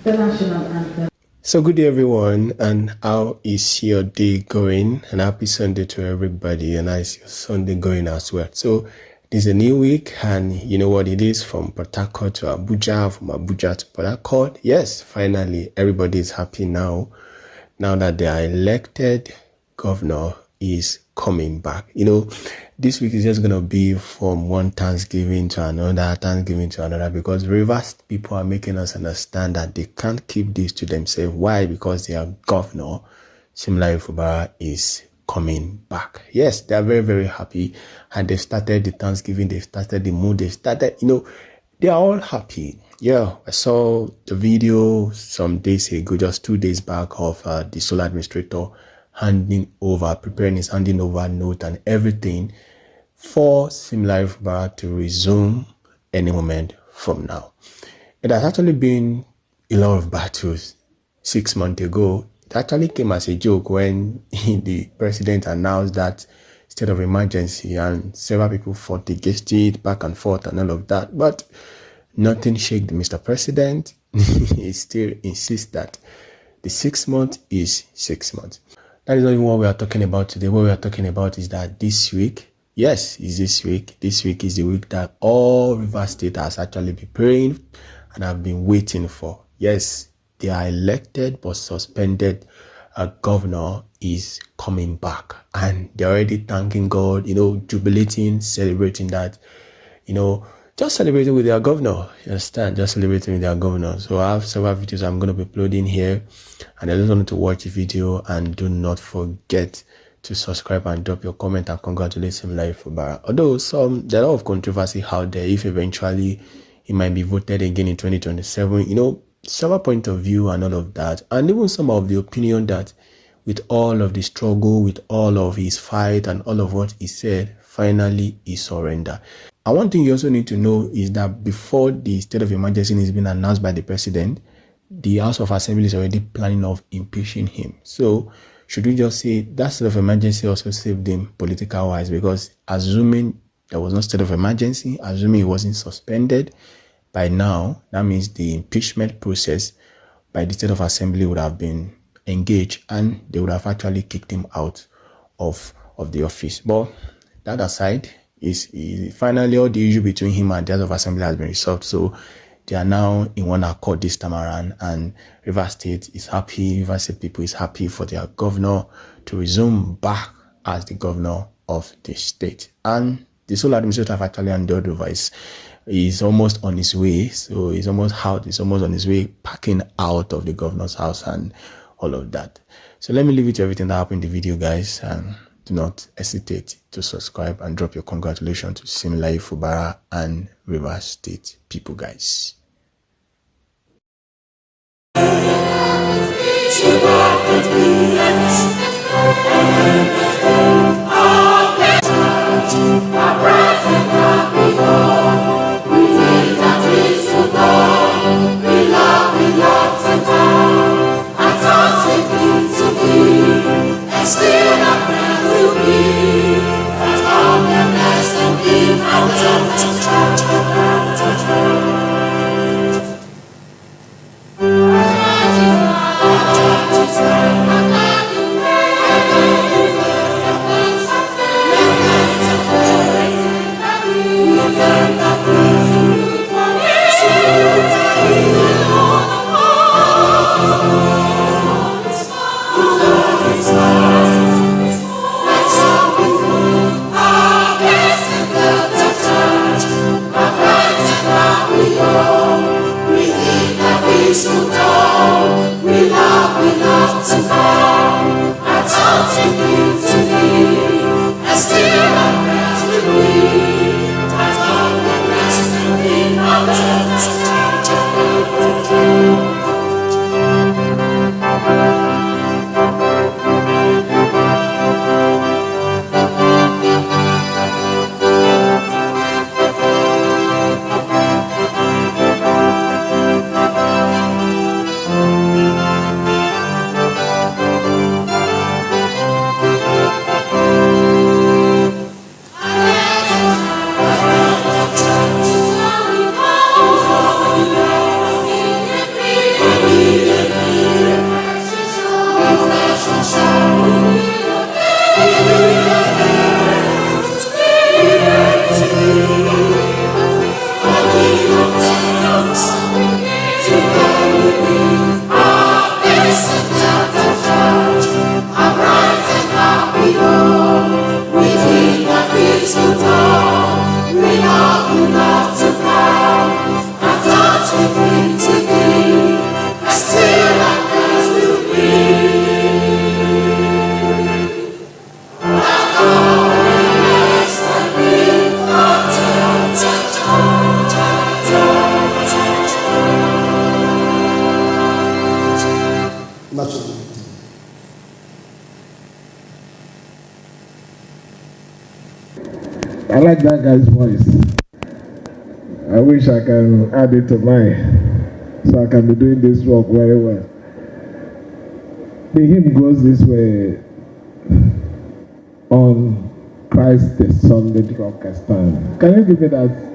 the national anthem. So good day everyone, and how is your day going? And happy Sunday to everybody, and how is your Sunday going as well? So this is a new week, and you know what it is, from Port Harcourt to Abuja, from Abuja to Port Harcourt. Yes, finally everybody is happy now that the elected governor is coming back. You know, this week is just going to be from one Thanksgiving to another, because Rivers people are making us understand that they can't keep this to themselves. Why? Because their governor, similar fubara, is coming back. Yes, they are very, very happy, and they've started the Thanksgiving, they've started the mood, they've started, they are all happy. Yeah, I saw the video some days ago, just 2 days back, of the sole administrator preparing his handing over note and everything for similar fubara to resume any moment from now. It has actually been a lot of battles. 6 months ago, it actually came as a joke when the president announced that state of emergency, and several people fought against it, back and forth and all of that. But nothing shakes Mr. President. He still insists that the 6 months is 6 months. That is not even what we are talking about today. What we are talking about is that this week, yes, is this week. This week is the week that all Rivers State has actually been praying and have been waiting for. Yes, they are elected but suspended governor is coming back, and they're already thanking God, jubilating, celebrating that, just celebrating with their governor. You understand? Just celebrating with their governor. So I have several videos I'm going to be uploading here, and I just want you to watch the video, and do not forget to subscribe and drop your comment and congratulate him live for Bara. Although there are a lot of controversy out there if eventually he might be voted again in 2027, several point of view and all of that, and even some of the opinion that with all of the struggle, with all of his fight and all of what he said, finally he surrendered. And one thing you also need to know is that before the state of emergency has been announced by the president, the House of Assembly is already planning of impeaching him. So should we just say that state of emergency also saved him political wise? Because assuming there was no state of emergency, assuming he wasn't suspended, by now, that means the impeachment process by the state of assembly would have been engaged, and they would have actually kicked him out of the office. But that aside, is finally all the issue between him and the House of Assembly has been resolved. So they are now in one accord this time around, and Rivers State is happy. Rivers State people is happy for their governor to resume back as the governor of the state. And the sole administrator have actually handed over. He's almost on his way, so he's almost out. He's almost on his way, packing out of the governor's house and all of that. So let me leave it to everything that happened in the video, guys, and do not hesitate to subscribe and drop your congratulations to similar fubara and Rivers State people, guys. I like that guy's voice. I wish I can add it to mine so I can be doing this work very well. The hymn goes this way: on Christ the solid rock I stand. Can you give me that?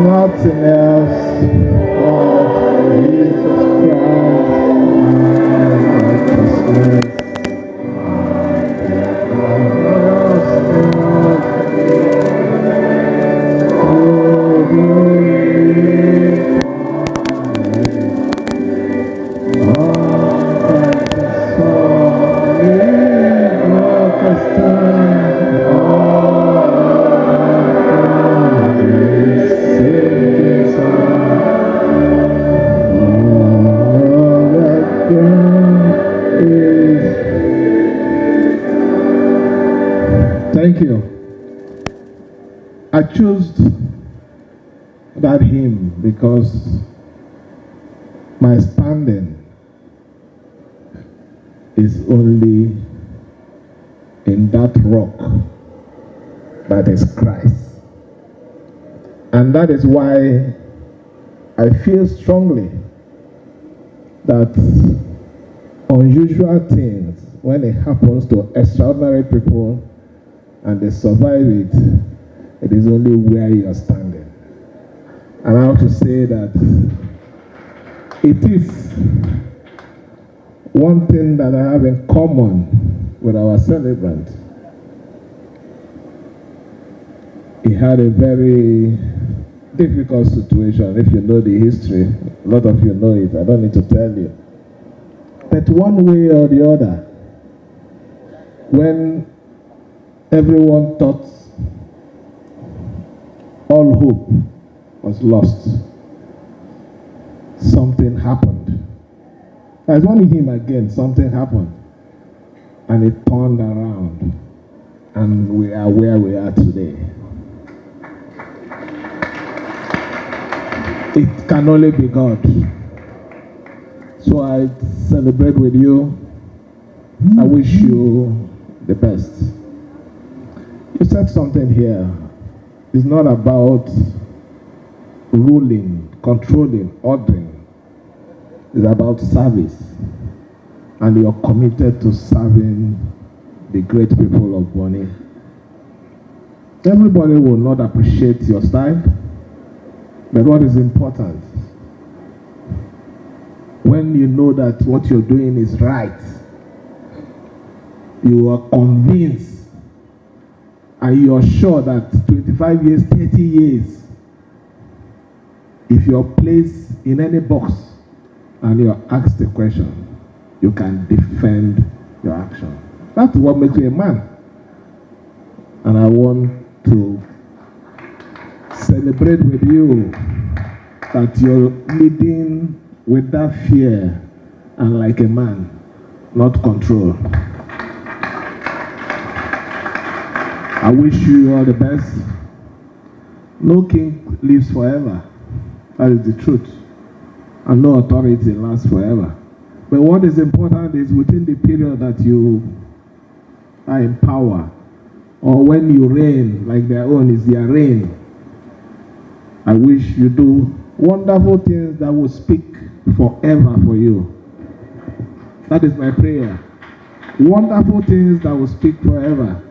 Nothing else but Jesus Christ, Thank you. I chose that hymn because my standing is only in that rock that is Christ. And that is why I feel strongly that unusual things, when it happens to extraordinary people and they survive it, it is only where you are standing. And I have to say that it is one thing that I have in common with our celebrant. He had a very difficult situation. If you know the history, a lot of you know it, I don't need to tell you. But one way or the other, when everyone thought all hope was lost, something happened. There's only him again, something happened. And it turned around. And we are where we are today. It can only be God. So I celebrate with you. I wish you the best. You said something here. It's not about ruling, controlling, ordering. It's about service. And you're committed to serving the great people of Bonny. Everybody will not appreciate your style, but what is important, when you know that what you're doing is right, you are convinced and you are sure that 25 years, 30 years, if you're placed in any box and you're asked a question, you can defend your action. That's what makes you a man. And I want to celebrate with you that you're leading with that fear and like a man, not control. I wish you all the best. No king lives forever. That is the truth. And no authority lasts forever. But what is important is within the period that you are in power, or when you reign, like their own is their reign, I wish you do wonderful things that will speak forever for you. That is my prayer. Wonderful things that will speak forever.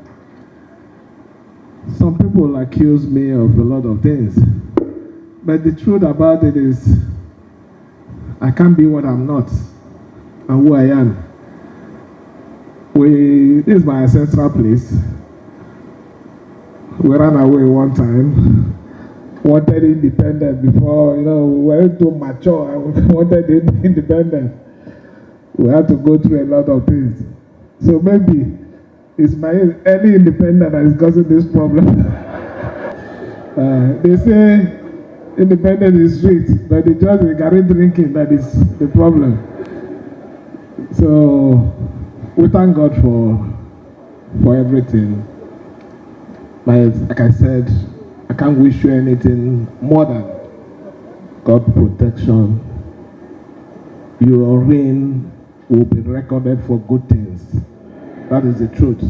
Some people accuse me of a lot of things, but the truth about it is I can't be what I'm not and who I am. This is my ancestral place. We ran away one time, wanted independence before, we were too mature and wanted independence. We had to go through a lot of things. So maybe it's my early independence that is causing this problem. They say independence is sweet, but it's just the Gary drinking that is the problem. So we thank God for everything. But like I said, I can't wish you anything more than God protection. Your reign will be recorded for good things. That is the truth.